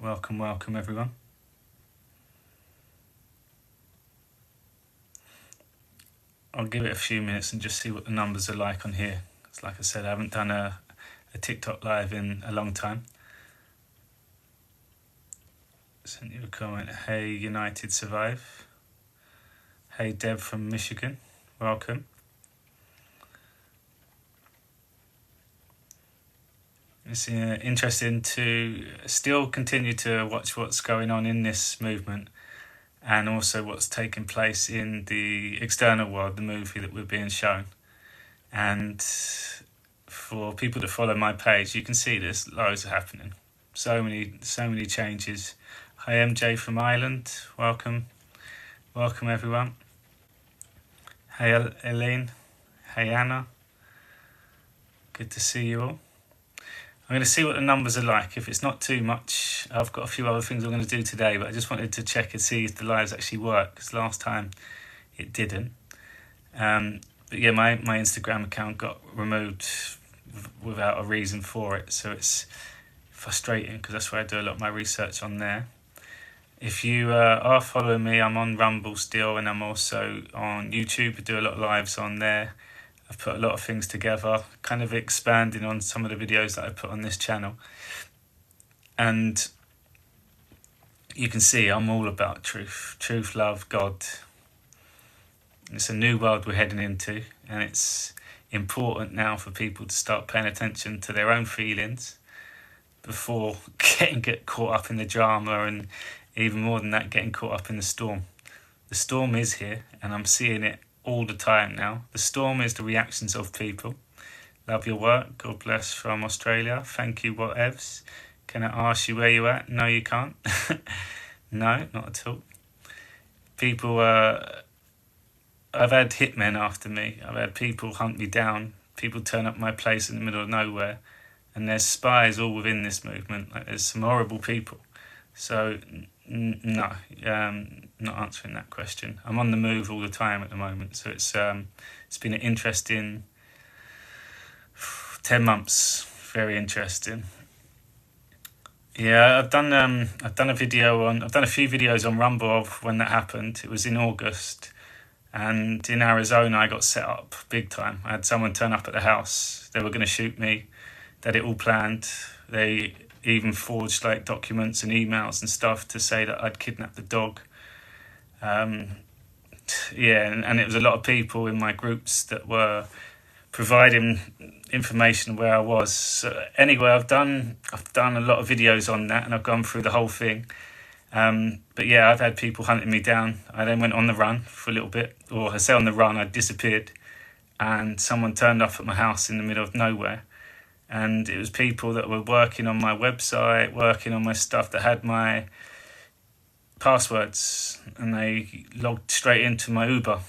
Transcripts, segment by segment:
Welcome everyone. I'll give it a few minutes and just see what the numbers are like on here. It's like I said, I haven't done a TikTok live in a long time. Sent you a comment. Hey, United Survive. Hey, Deb from Michigan. Welcome. It's interesting to still continue to watch what's going on in this movement and also what's taking place in the external world, the movie that we're being shown. And for people to follow my page, you can see there's loads happening. So many changes. Hi MJ from Ireland, welcome everyone. Hey Elaine, hey Anna, good to see you all. I'm going to see what the numbers are like. If it's not too much, I've got a few other things I'm going to do today, but I just wanted to check and see if the lives actually work, because last time it didn't. But yeah, my Instagram account got removed without a reason for it, so it's frustrating because that's where I do a lot of my research on there. If you are following me, I'm on Rumble still, and I'm also on YouTube. I do a lot of lives on there. I've put a lot of things together, kind of expanding on some of the videos that I put on this channel. And you can see I'm all about truth, love, God. It's a new world we're heading into, and it's important now for people to start paying attention to their own feelings before getting caught up in the drama, and even more than that, getting caught up in the storm. The storm is here, and I'm seeing it all the time now. The storm is the reactions of people. Love your work. God bless from Australia. Thank you, whatevs. Can I ask you where you at? No, you can't. No, not at all. People, I've had hitmen after me. I've had people hunt me down. People turn up my place in the middle of nowhere. And there's spies all within this movement. Like, there's some horrible people. So, no, not answering that question. I'm on the move all the time at the moment, so it's been an interesting 10 months. Very interesting. Yeah, I've done a few videos on Rumble of when that happened. It was in August, and in Arizona I got set up big time. I had someone turn up at the house. They were going to shoot me. They had it all planned. They even forged like documents and emails and stuff to say that I'd kidnapped the dog. And it was a lot of people in my groups that were providing information where I was. So anyway, I've done a lot of videos on that, and I've gone through the whole thing. But yeah, I've had people hunting me down. I then went on the run for a little bit, or I say on the run, I disappeared, and someone turned up at my house in the middle of nowhere. And it was people that were working on my website, working on my stuff, that had my passwords, and they logged straight into my Uber.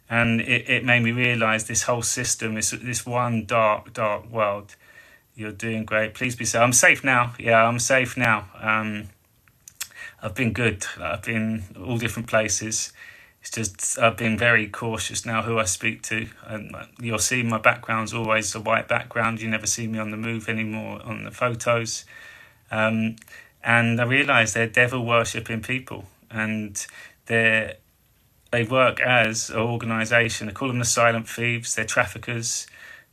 And it made me realise this whole system is this one dark world. You're doing great. Please be safe. I'm safe now. Yeah, I'm safe now. I've been good. I've been all different places. It's just I've been very cautious now who I speak to. And you'll see my background's always a white background. You never see me on the move anymore on the photos. And I realised they're devil worshipping people, and they work as an organisation. I call them the silent thieves. They're traffickers.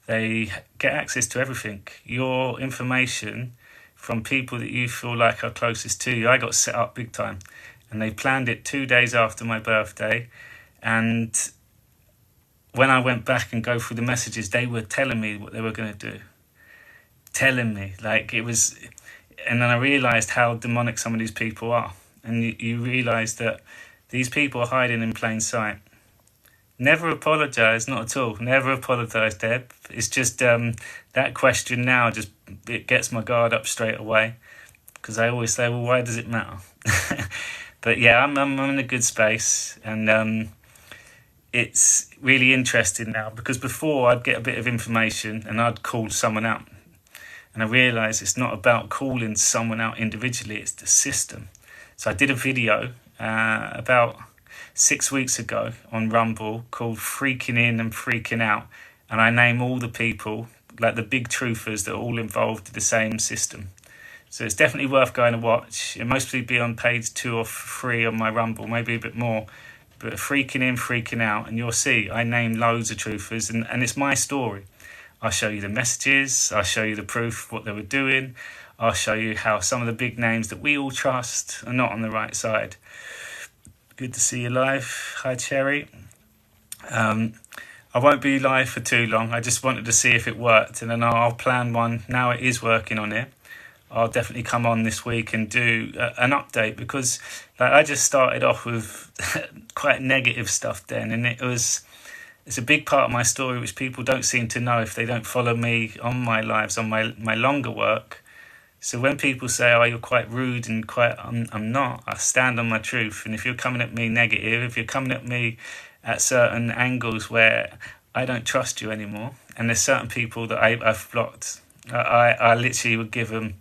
They get access to everything. Your information from people that you feel like are closest to you. I got set up big time. And they planned it 2 days after my birthday. And when I went back and go through the messages, they were telling me what they were going to do. Telling me, like it was... And then I realised how demonic some of these people are. And you realise that these people are hiding in plain sight. Never apologise, not at all. Never apologise, Deb. It's just that question now, it gets my guard up straight away. Because I always say, well, why does it matter? But yeah, I'm in a good space, and it's really interesting now, because before I'd get a bit of information and I'd call someone out, and I realised it's not about calling someone out individually, it's the system. So I did a video about 6 weeks ago on Rumble called Freaking In and Freaking Out, and I name all the people, like the big truthers that are all involved in the same system. So it's definitely worth going to watch. It'll mostly be on page 2 or 3 on my Rumble, maybe a bit more. But freaking in, freaking out, and you'll see I name loads of truthers, and it's my story. I'll show you the messages, I'll show you the proof of what they were doing, I'll show you how some of the big names that we all trust are not on the right side. Good to see you live. Hi, Cherry. I won't be live for too long. I just wanted to see if it worked, and then I'll plan one. Now it is working on it. I'll definitely come on this week and do an update, because I just started off with quite negative stuff then, and it's a big part of my story which people don't seem to know if they don't follow me on my lives, on my longer work. So when people say, oh, you're quite rude and I'm not. I stand on my truth, and if you're coming at me negative, if you're coming at me at certain angles where I don't trust you anymore, and there's certain people that I've blocked, I literally would give them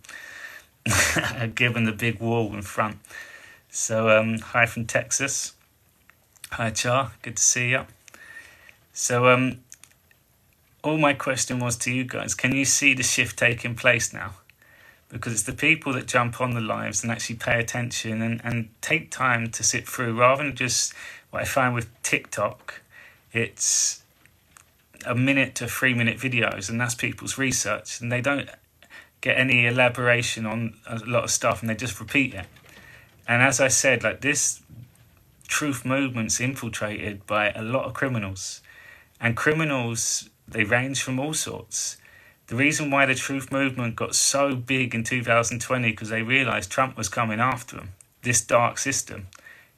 the big wall in front. So hi from Texas. Hi Char, good to see you. So all my question was to you guys, can you see the shift taking place now? Because it's the people that jump on the lives and actually pay attention and take time to sit through, rather than just what I find with TikTok, it's a minute to 3 minute videos, and that's people's research, and they don't get any elaboration on a lot of stuff, and they just repeat it. And as I said, this truth movement's infiltrated by a lot of criminals, and criminals, they range from all sorts. The reason why the truth movement got so big in 2020, because they realised Trump was coming after them, this dark system.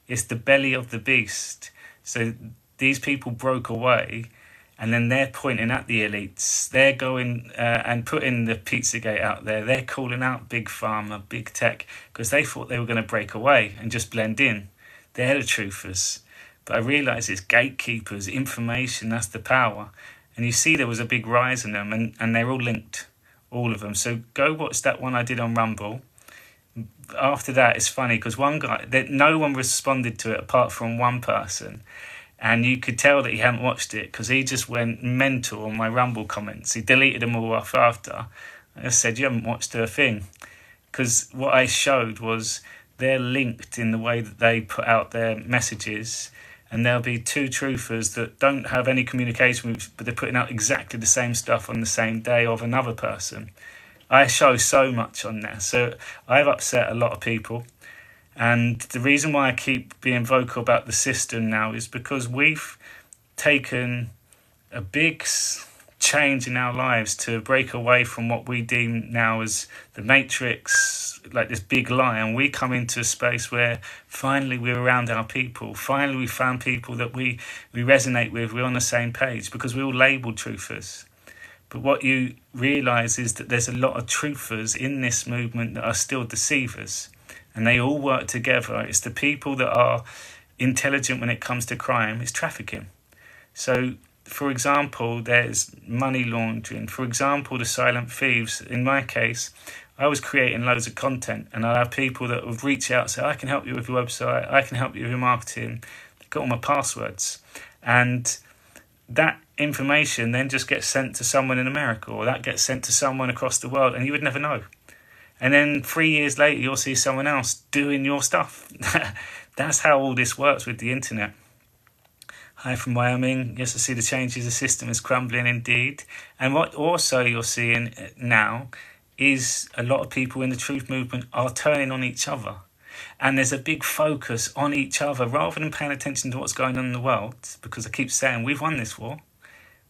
It's the belly of the beast. So these people broke away, and then they're pointing at the elites. They're going and putting the Pizzagate out there. They're calling out Big Pharma, Big Tech, because they thought they were going to break away and just blend in. They're the truthers. But I realised it's gatekeepers, information, that's the power. And you see there was a big rise in them, and they're all linked, all of them. So go watch that one I did on Rumble. After that, it's funny, because one guy, no one responded to it apart from one person. And you could tell that he hadn't watched it, because he just went mental on my Rumble comments. He deleted them all off after. I said, you haven't watched a thing. Because what I showed was they're linked in the way that they put out their messages. And there'll be two truthers that don't have any communication with, but they're putting out exactly the same stuff on the same day of another person. I show so much on there. So I've upset a lot of people. And the reason why I keep being vocal about the system now is because we've taken a big change in our lives to break away from what we deem now as the matrix, like this big lie, and we come into a space where finally we're around our people. Finally we found people that we resonate with, we're on the same page, because we're all labelled truthers. But what you realise is that there's a lot of truthers in this movement that are still deceivers, and they all work together. It's the people that are intelligent when it comes to crime, it's trafficking. So for example, there's money laundering. For example, the silent thieves. In my case, I was creating loads of content, and I have people that would reach out and say, I can help you with your website, I can help you with your marketing. They've got all my passwords. And that information then just gets sent to someone in America, or that gets sent to someone across the world, and you would never know. And then 3 years later, you'll see someone else doing your stuff. That's how all this works with the internet. Hi from Wyoming. Yes, I see the changes. The system is crumbling indeed. And what also you're seeing now is a lot of people in the truth movement are turning on each other. And there's a big focus on each other rather than paying attention to what's going on in the world, because I keep saying we've won this war.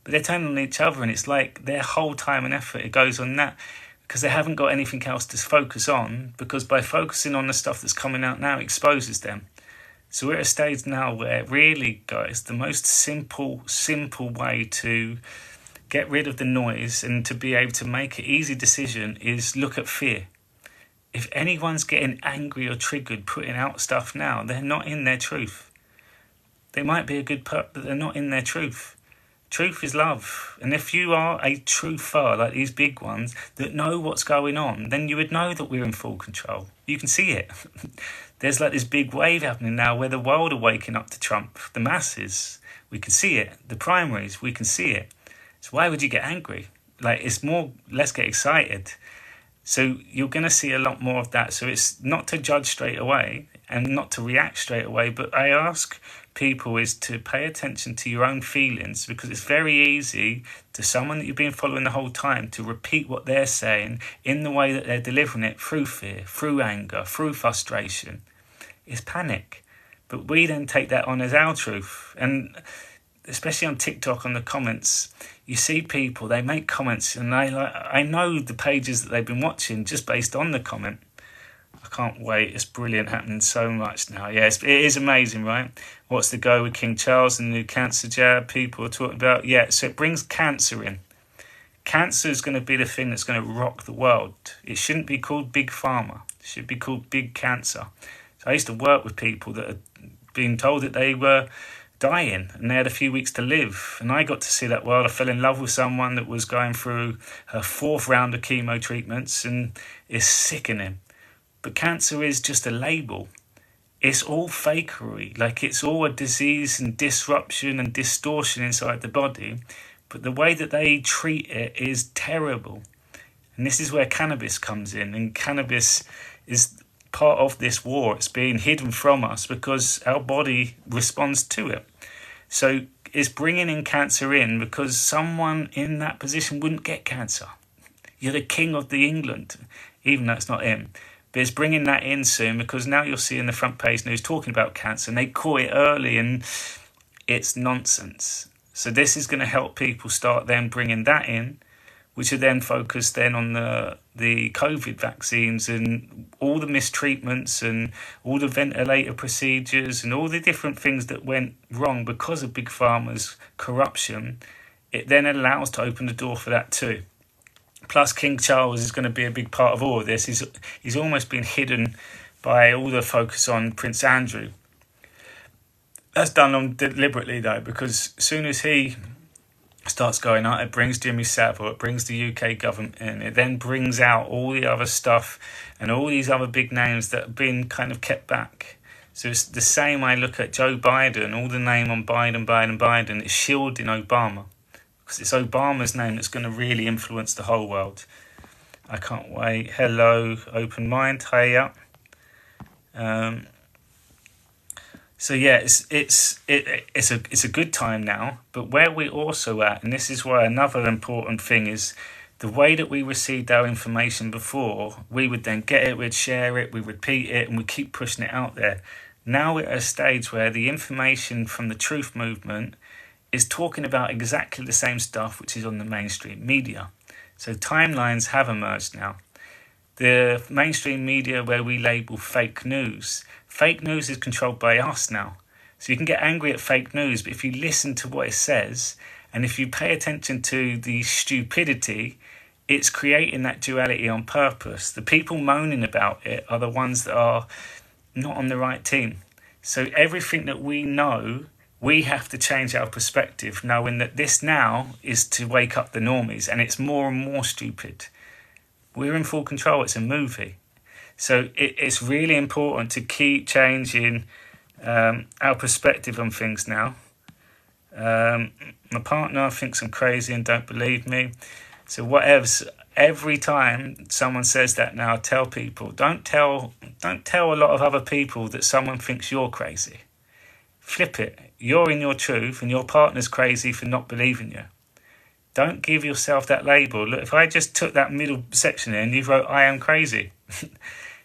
But they're turning on each other, and it's like their whole time and effort, it goes on that, because they haven't got anything else to focus on, because by focusing on the stuff that's coming out now, it exposes them. So we're at a stage now where really, guys, the most simple way to get rid of the noise and to be able to make an easy decision is look at fear. If anyone's getting angry or triggered putting out stuff now, they're not in their truth. They might be a good person, but they're not in their truth. Truth is love. And if you are a truther, like these big ones, that know what's going on, then you would know that we're in full control. You can see it. There's like this big wave happening now where the world are waking up to Trump. The masses, we can see it. The primaries, we can see it. So why would you get angry? Like, it's more, let's get excited. So you're going to see a lot more of that. So it's not to judge straight away and not to react straight away, but I ask people is to pay attention to your own feelings, because it's very easy to someone that you've been following the whole time to repeat what they're saying in the way that they're delivering it, through fear, through anger, through frustration. It's panic. But we then take that on as our truth. And especially on TikTok, on the comments, you see people, they make comments, and I know the pages that they've been watching just based on the comment. I can't wait. It's brilliant, happening so much now. Yes, it is amazing, right? What's the go with King Charles and the new cancer jab people are talking about? Yeah, so it brings cancer in. Cancer is going to be the thing that's going to rock the world. It shouldn't be called Big Pharma. It should be called Big Cancer. So I used to work with people that had been told that they were dying and they had a few weeks to live, and I got to see that world. I fell in love with someone that was going through her 4th round of chemo treatments, and it's sickening. But cancer is just a label. It's all fakery, like it's all a disease and disruption and distortion inside the body, but the way that they treat it is terrible. And this is where cannabis comes in, and cannabis is part of this war. It's being hidden from us because our body responds to it. So it's bringing in cancer in because someone in that position wouldn't get cancer. You're the king of the England, even though it's not him. But it's bringing that in soon, because now you'll see in the front page news talking about cancer, and they caught it early, and it's nonsense. So this is going to help people start then bringing that in, which are then focused then on the COVID vaccines and all the mistreatments and all the ventilator procedures and all the different things that went wrong because of Big Pharma's corruption. It then allows to open the door for that too. Plus, King Charles is going to be a big part of all of this. He's almost been hidden by all the focus on Prince Andrew. That's done on deliberately though, because as soon as he starts going out, it brings Jimmy Saville, it brings the UK government in, it then brings out all the other stuff and all these other big names that have been kind of kept back. So it's the same. I look at Joe Biden, all the name on Biden is shielding Obama, because it's Obama's name that's going to really influence the whole world. I can't wait. Hello, Open Mind. Hiya. So yeah, it's a good time now. But where we're also at, and this is why another important thing is the way that we received our information before, we would then get it, we'd share it, we'd repeat it, and we keep pushing it out there. Now we're at a stage where the information from the truth movement is talking about exactly the same stuff which is on the mainstream media. So timelines have emerged now. The mainstream media, where we label fake news is controlled by us now. So you can get angry at fake news, but if you listen to what it says, and if you pay attention to the stupidity, it's creating that duality on purpose. The people moaning about it are the ones that are not on the right team. So everything that we know, we have to change our perspective, knowing that this now is to wake up the normies, and it's more and more stupid. We're in full control. It's a movie. So it's really important to keep changing our perspective on things now. My partner thinks I'm crazy and don't believe me. So every time someone says that now, I tell people, don't tell a lot of other people that someone thinks you're crazy. Flip it. You're in your truth, and your partner's crazy for not believing you. Don't give yourself that label. Look, if I just took that middle section in, you wrote, I am crazy.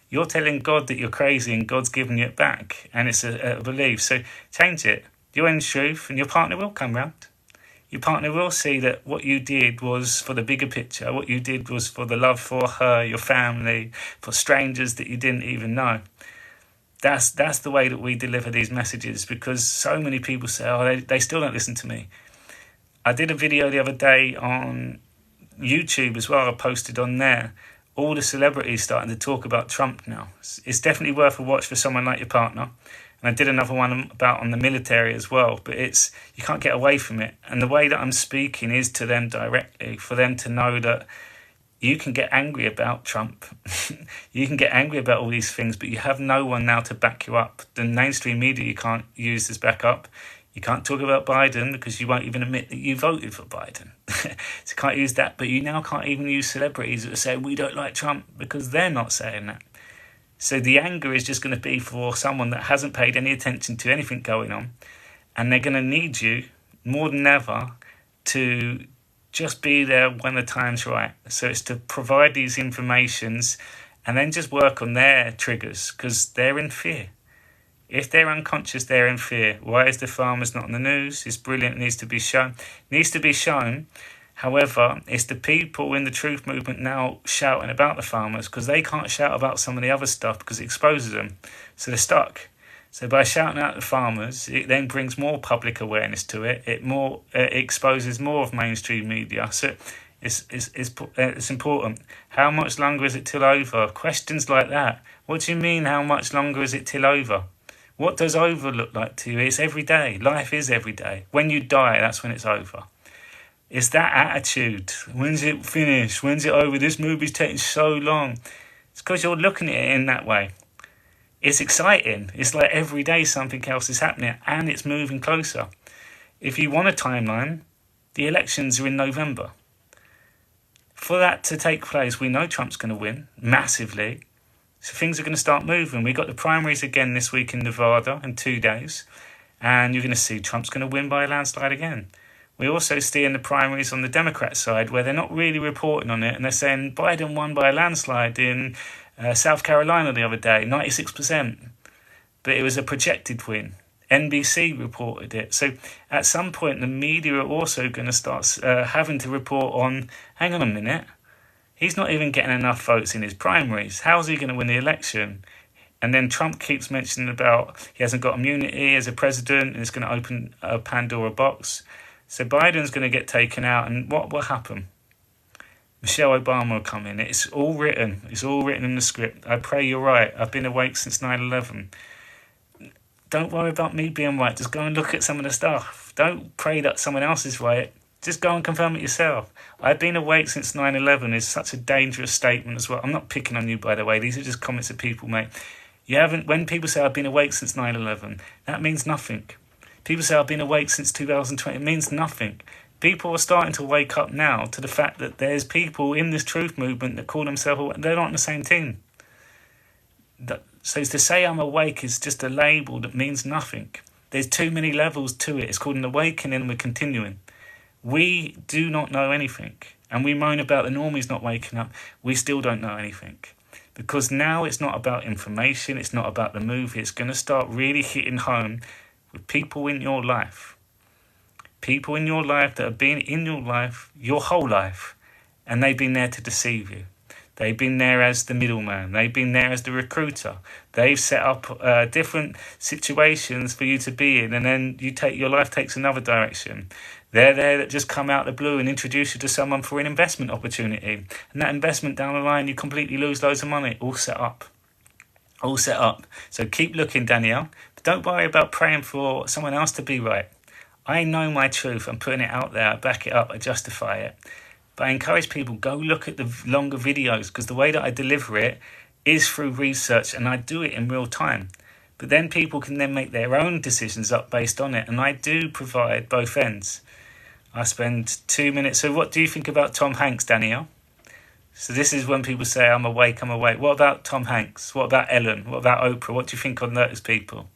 You're telling God that you're crazy, and God's giving you it back. And it's a belief. So change it. You're in truth, and your partner will come round. Your partner will see that what you did was for the bigger picture. What you did was for the love for her, your family, for strangers that you didn't even know. That's the way that we deliver these messages, because so many people say, oh, they still don't listen to me. I did a video the other day on YouTube as well. I posted on there. All the celebrities starting to talk about Trump now. It's definitely worth a watch for someone like your partner. And I did another one about on the military as well. But you can't get away from it. And the way that I'm speaking is to them directly, for them to know that you can get angry about Trump. You can get angry about all these things, but you have no one now to back you up. The mainstream media you can't use as backup. You can't talk about Biden because you won't even admit that you voted for Biden. So can't use that, but you now can't even use celebrities that say we don't like Trump because they're not saying that. So the anger is just going to be for someone that hasn't paid any attention to anything going on, and they're going to need you more than ever to just be there when the time's right. So it's to provide these informations and then just work on their triggers, because they're in fear. If they're unconscious, they're in fear. Why is the farmers not on the news? It's brilliant. It needs to be shown. It needs to be shown. However, it's the people in the truth movement now shouting about the farmers, because they can't shout about some of the other stuff because it exposes them. So they're stuck. So by shouting out the farmers, it then brings more public awareness to it. It exposes more of mainstream media. So it's important. How much longer is it till over? Questions like that. What do you mean, how much longer is it till over? What does over look like to you? It's every day. Life is every day. When you die, that's when it's over. It's that attitude. When's it finished? When's it over? This movie's taking so long. It's because you're looking at it in that way. It's exciting. It's like every day something else is happening and it's moving closer. If you want a timeline, the elections are in November. For that to take place, we know Trump's going to win massively. So things are going to start moving. We've got the primaries again this week in Nevada in 2 days. And you're going to see Trump's going to win by a landslide again. We also see in the primaries on the Democrat side where they're not really reporting on it, and they're saying Biden won by a landslide in South Carolina the other day, 96%. But it was a projected win. NBC reported it. So at some point, the media are also going to start having to report on, hang on a minute, he's not even getting enough votes in his primaries. How's he going to win the election? And then Trump keeps mentioning about he hasn't got immunity as a president and it's going to open a Pandora box. So Biden's going to get taken out, and what will happen? Michelle Obama will come in. It's all written. It's all written in the script. I pray you're right. I've been awake since 9/11. Don't worry about me being right. Just go and look at some of the stuff. Don't pray that someone else is right. Just go and confirm it yourself. I've been awake since 9/11 is such a dangerous statement as well. I'm not picking on you, by the way. These are just comments that people make. You haven't. When people say I've been awake since 9/11, that means nothing. People say I've been awake since 2020. It means nothing. People are starting to wake up now to the fact that there's people in this truth movement that call themselves, they're not on the same team. So to say I'm awake is just a label that means nothing. There's too many levels to it. It's called an awakening, and we're continuing. We do not know anything. And we moan about the normies not waking up. We still don't know anything. Because now it's not about information. It's not about the movie. It's going to start really hitting home with people in your life. People in your life that have been in your life your whole life, and they've been there to deceive you. They've been there as the middleman. They've been there as the recruiter. They've set up different situations for you to be in, and then your life takes another direction. They're there that just come out of the blue and introduce you to someone for an investment opportunity. And that investment down the line, you completely lose loads of money. All set up. All set up. So keep looking, Danielle. Don't worry about praying for someone else to be right. I know my truth. I'm putting it out there. I back it up. I justify it. But I encourage people, go look at the longer videos, because the way that I deliver it is through research, and I do it in real time. But then people can then make their own decisions up based on it. And I do provide both ends. I spend 2 minutes. So what do you think about Tom Hanks, Danielle? So this is when people say, I'm awake, I'm awake. What about Tom Hanks? What about Ellen? What about Oprah? What do you think on those people?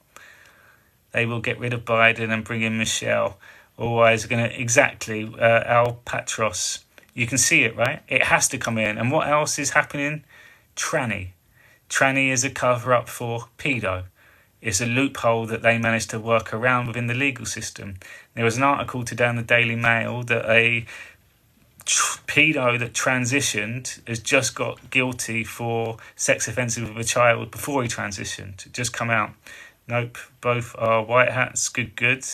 They will get rid of Biden and bring in Michelle. Otherwise, they're going to, exactly, Al Patros. You can see it, right? It has to come in. And what else is happening? Tranny. Tranny is a cover-up for pedo. It's a loophole that they managed to work around within the legal system. There was an article today in the Daily Mail that a pedo that transitioned has just got guilty for sex offences with a child before he transitioned. It just come out. Nope, both are white hats, good.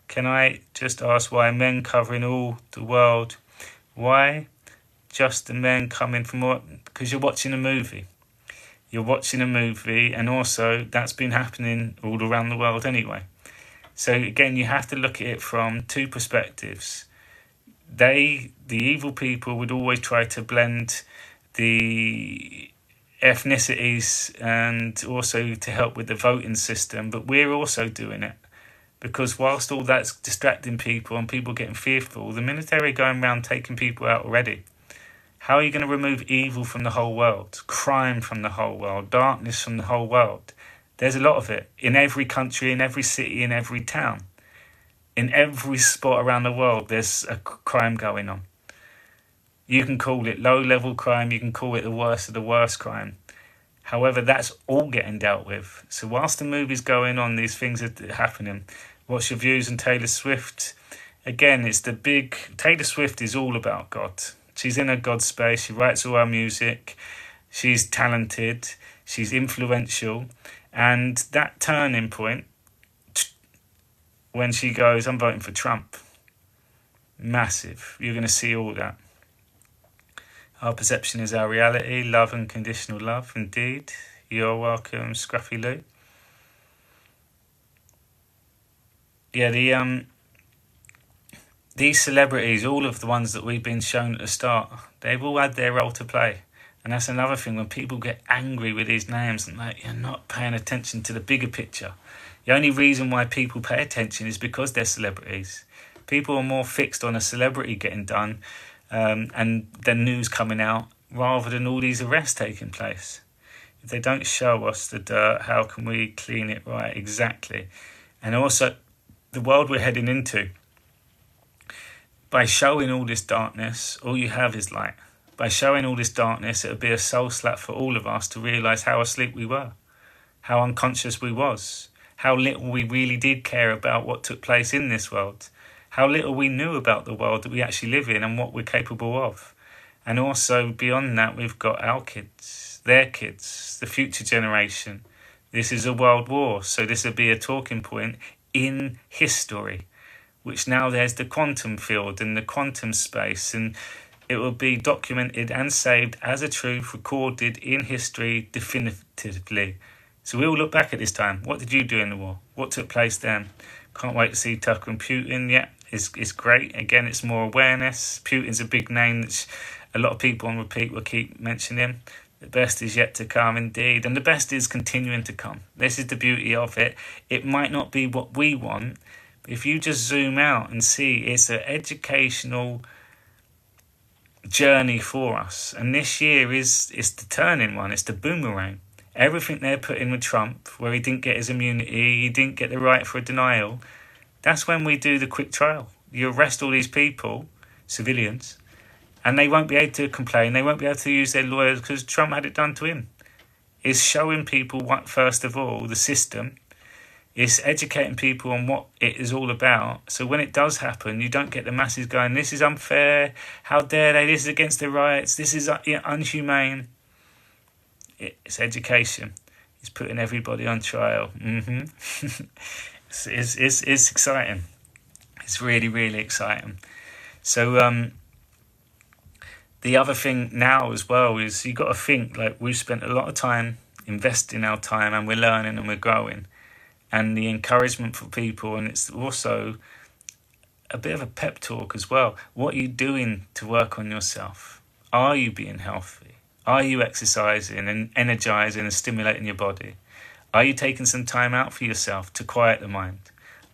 Can I just ask why men covering all the world? Why just the men coming from what? Because you're watching a movie. You're watching a movie, and also that's been happening all around the world anyway. So again, you have to look at it from two perspectives. The evil people, would always try to blend the ethnicities and also to help with the voting system, but we're also doing it. Because whilst all that's distracting people and people getting fearful, the military are going around taking people out already. How are you going to remove evil from the whole world, crime from the whole world, darkness from the whole world? There's a lot of it in every country, in every city, in every town. In every spot around the world, there's a crime going on. You can call it low-level crime, you can call it the worst of the worst crime. However, that's all getting dealt with. So whilst the movie's going on, these things are happening. What's your views on Taylor Swift? Again, Taylor Swift is all about God. She's in her God space, she writes all her music, she's talented, she's influential. And that turning point, when she goes, I'm voting for Trump, massive. You're going to see all that. Our perception is our reality, love and conditional love, indeed. You're welcome, Scruffy Lou. Yeah, these celebrities, all of the ones that we've been shown at the start, they've all had their role to play. And that's another thing, when people get angry with these names and you're not paying attention to the bigger picture. The only reason why people pay attention is because they're celebrities. People are more fixed on a celebrity getting done and the news coming out rather than all these arrests taking place. If they don't show us the dirt, how can we clean it right? Exactly. And also, the world we're heading into, by showing all this darkness, all you have is light. By showing all this darkness, it would be a soul slap for all of us to realise how asleep we were, how unconscious we was, how little we really did care about what took place in this world, how little we knew about the world that we actually live in and what we're capable of. And also beyond that, we've got our kids, their kids, the future generation. This is a world war, so this would be a talking point in history, which now there's the quantum field and the quantum space, and it will be documented and saved as a truth, recorded in history definitively. So we'll look back at this time. What did you do in the war? What took place then? Can't wait to see Tucker and Putin. Yeah, it's great. Again, it's more awareness. Putin's a big name that a lot of people on repeat will keep mentioning. The best is yet to come, indeed. And the best is continuing to come. This is the beauty of it. It might not be what we want, but if you just zoom out and see, it's an educational journey for us. And this year is the turning one. It's the boomerang. Everything they're putting with Trump, where he didn't get his immunity, he didn't get the right for a denial, that's when we do the quick trial. You arrest all these people, civilians, and they won't be able to complain, they won't be able to use their lawyers because Trump had it done to him. It's showing people what, first of all, the system. It's educating people on what it is all about. So when it does happen, you don't get the masses going, this is unfair, how dare they, this is against their rights, this is unhumane. It's education. It's putting everybody on trial. It's exciting. It's really, really exciting. So the other thing now as well is you got to think, we've spent a lot of time investing our time and we're learning and we're growing. And the encouragement for people, and it's also a bit of a pep talk as well. What are you doing to work on yourself? Are you being healthy? Are you exercising and energizing and stimulating your body? Are you taking some time out for yourself to quiet the mind?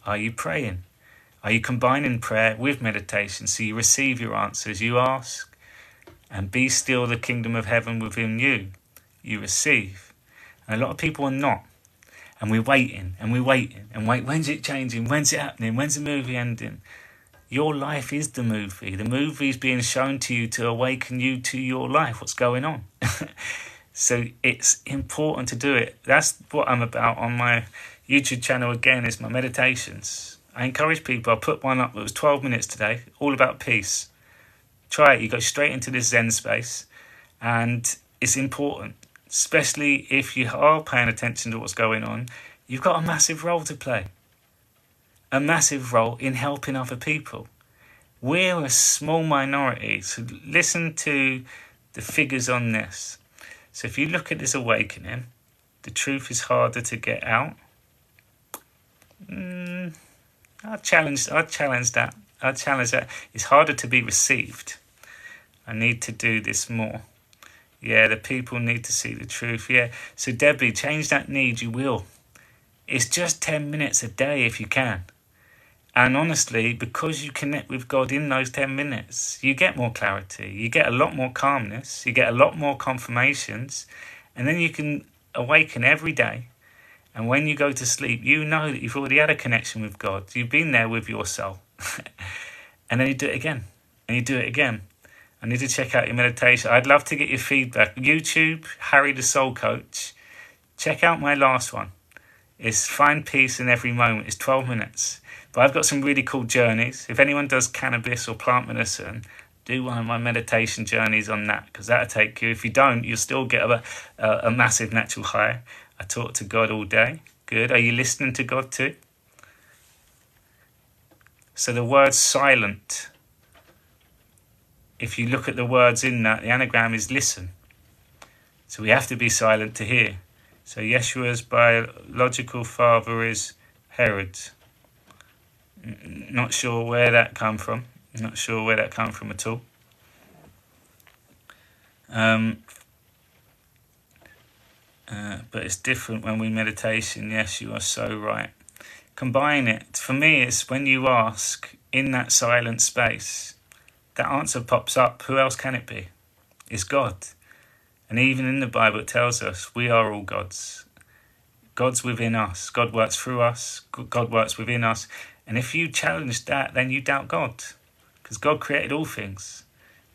Are you praying? Are you combining prayer with meditation so you receive your answers? You ask, and be still the kingdom of heaven within you. You receive. And a lot of people are not. And we're waiting, and wait, when's it changing? When's it happening? When's the movie ending? Your life is the movie. The movie's being shown to you to awaken you to your life, what's going on. So it's important to do it. That's what I'm about on my YouTube channel, again, is my meditations. I encourage people. I put one up that was 12 minutes today, all about peace. Try it. You go straight into this Zen space, and it's important. Especially if you are paying attention to what's going on, you've got a massive role to play. A massive role in helping other people. We're a small minority, so listen to the figures on this. So if you look at this awakening, the truth is harder to get out. I'll challenge that. It's harder to be received. I need to do this more. Yeah, the people need to see the truth. Yeah. So Debbie, change that need, you will. It's just 10 minutes a day if you can. And honestly, because you connect with God in those 10 minutes, you get more clarity, you get a lot more calmness, you get a lot more confirmations, and then you can awaken every day. And when you go to sleep, you know that you've already had a connection with God. You've been there with your soul. And then you do it again, and you do it again. I need to check out your meditation. I'd love to get your feedback. YouTube, Harry the Soul Coach. Check out my last one. It's Find Peace in Every Moment. It's 12 minutes. But I've got some really cool journeys. If anyone does cannabis or plant medicine, do one of my meditation journeys on that, because that'll take you. If you don't, you'll still get a massive natural high. I talk to God all day. Good. Are you listening to God too? So the word silent, if you look at the words in that, the anagram is listen. So we have to be silent to hear. So Yeshua's biological father is Herod. Not sure where that come from. Not sure where that come from at all. But it's different when we meditation. Yes, you are so right. Combine it. For me, it's when you ask in that silent space, that answer pops up. Who else can it be? It's God. And even in the Bible, it tells us we are all gods. God's within us. God works through us. God works within us. And if you challenge that, then you doubt God. Because God created all things.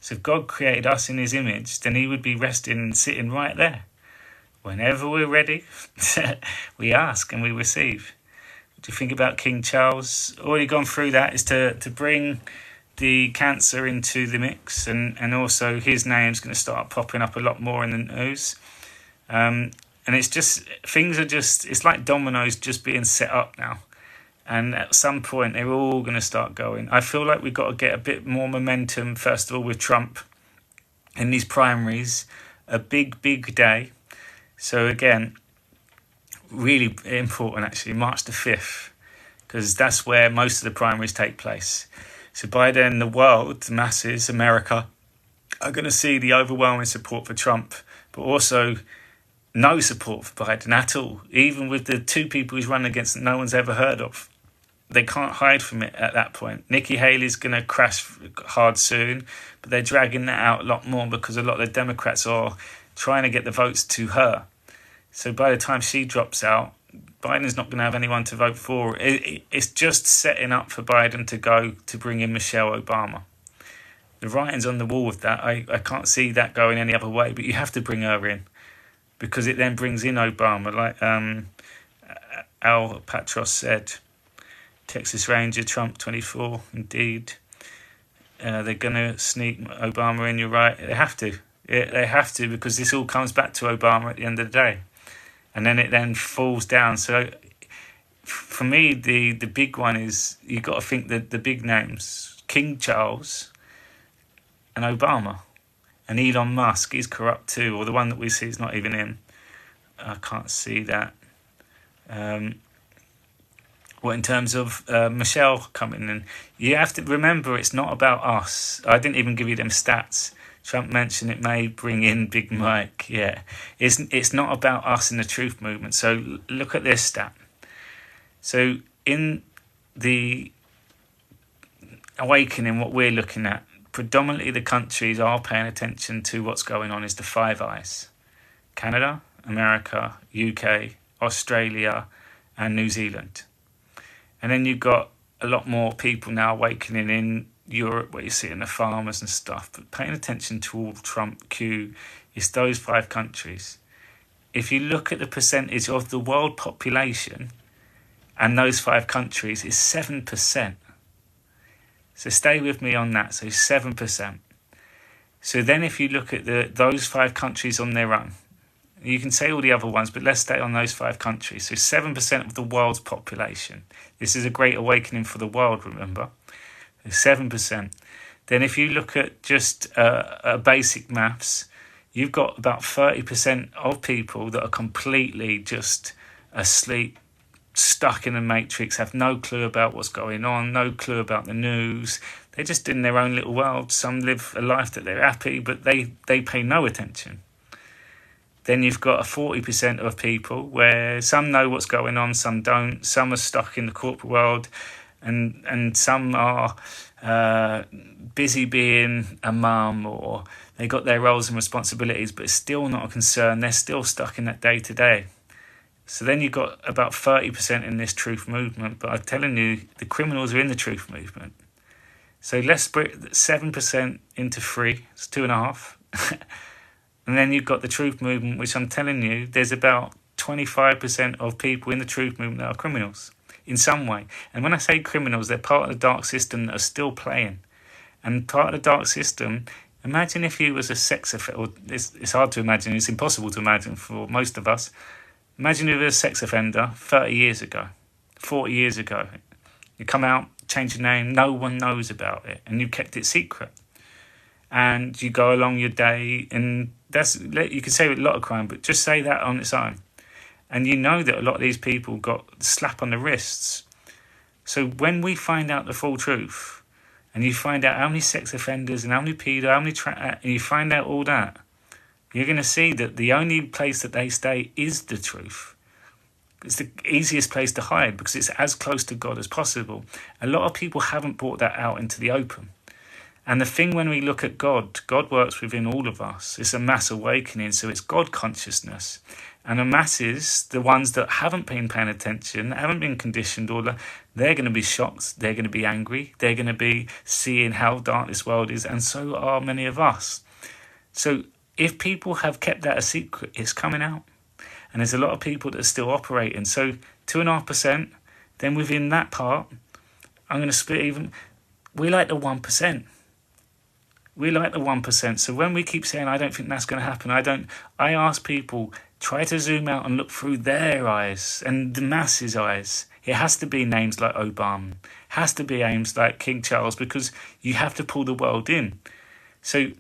So if God created us in his image, then he would be resting and sitting right there. Whenever we're ready, we ask and we receive. What do you think about King Charles? Already gone through that, is to bring the cancer into the mix, and also his name's going to start popping up a lot more in the news. And it's just, it's like dominoes just being set up now. And at some point, they're all going to start going. I feel like we've got to get a bit more momentum, first of all, with Trump in these primaries. A big, big day. So again, really important actually, March the 5th, because that's where most of the primaries take place. So by then, the world, the masses, America, are going to see the overwhelming support for Trump, but also no support for Biden at all, even with the two people he's running against that no one's ever heard of. They can't hide from it at that point. Nikki Haley's going to crash hard soon, but they're dragging that out a lot more because a lot of the Democrats are trying to get the votes to her. So by the time she drops out, Biden's not going to have anyone to vote for. It's just setting up for Biden to go to bring in Michelle Obama. The writing's on the wall with that. I can't see that going any other way, but you have to bring her in because it then brings in Obama. Like Al Patros said, Texas Ranger, Trump 24, indeed. They're going to sneak Obama in, you're right. They have to. They have to, because this all comes back to Obama at the end of the day. And then it then falls down. So for me, the big one is, you've got to think that the big names, King Charles and Obama. And Elon Musk is corrupt too, or the one that we see is not even him. I can't see that. Well, in terms of Michelle coming in, you have to remember it's not about us. I didn't even give you them stats. Trump mentioned it may bring in Big Mike. Yeah, it's not about us in the truth movement. So look at this stat. So in the awakening, what we're looking at, predominantly the countries are paying attention to what's going on is the Five Eyes. Canada, America, UK, Australia, and New Zealand. And then you've got a lot more people now awakening in Europe, where you see in the farmers and stuff. But paying attention to all Trump Q is those 5 countries. If you look at the percentage of the world population and those 5 countries, it's 7%. So stay with me on that. So 7%. So then if you look at those 5 countries on their own, you can say all the other ones, but let's stay on those 5 countries. So 7% of the world's population. This is a great awakening for the world, remember? 7%. Then if you look at just basic maths, you've got about 30% of people that are completely just asleep, stuck in the matrix, have no clue about what's going on, no clue about the news. They're just in their own little world. Some live a life that they're happy, but they pay no attention. Then you've got a 40% of people where some know what's going on, some don't. Some are stuck in the corporate world. and some are busy being a mum, or they got their roles and responsibilities, but it's still not a concern. They're still stuck in that day to day. So then you've got about 30% in this truth movement, but I'm telling you, the criminals are in the truth movement. So let's split 7% into 3, it's 2.5. And then you've got the truth movement, which I'm telling you, there's about 25% of people in the truth movement that are criminals in some way. And when I say criminals, they're part of the dark system that are still playing. And part of the dark system, imagine if you was a sex offender. It's hard to imagine, it's impossible to imagine for most of us. Imagine if you were a sex offender 30 years ago, 40 years ago. You come out, change your name, no one knows about it, and you kept it secret. And you go along your day, and you can say with a lot of crime, but just say that on its own. And you know that a lot of these people got a slap on the wrists. So when we find out the full truth, and you find out how many sex offenders and how many pedo, how many and you find out all that, you're going to see that the only place that they stay is the truth. It's the easiest place to hide because it's as close to God as possible. A lot of people haven't brought that out into the open. And the thing when we look at God, God works within all of us. It's a mass awakening, so it's God consciousness. And the masses, the ones that haven't been paying attention, haven't been conditioned, they're going to be shocked, they're going to be angry, they're going to be seeing how dark this world is, and so are many of us. So if people have kept that a secret, it's coming out. And there's a lot of people that are still operating. So 2.5%, then within that part, I'm going to split even. We like the 1%. We like the 1%. So when we keep saying, I don't think that's going to happen, I ask people, try to zoom out and look through their eyes and the masses' eyes. It has to be names like Obama. It has to be names like King Charles, because you have to pull the world in. So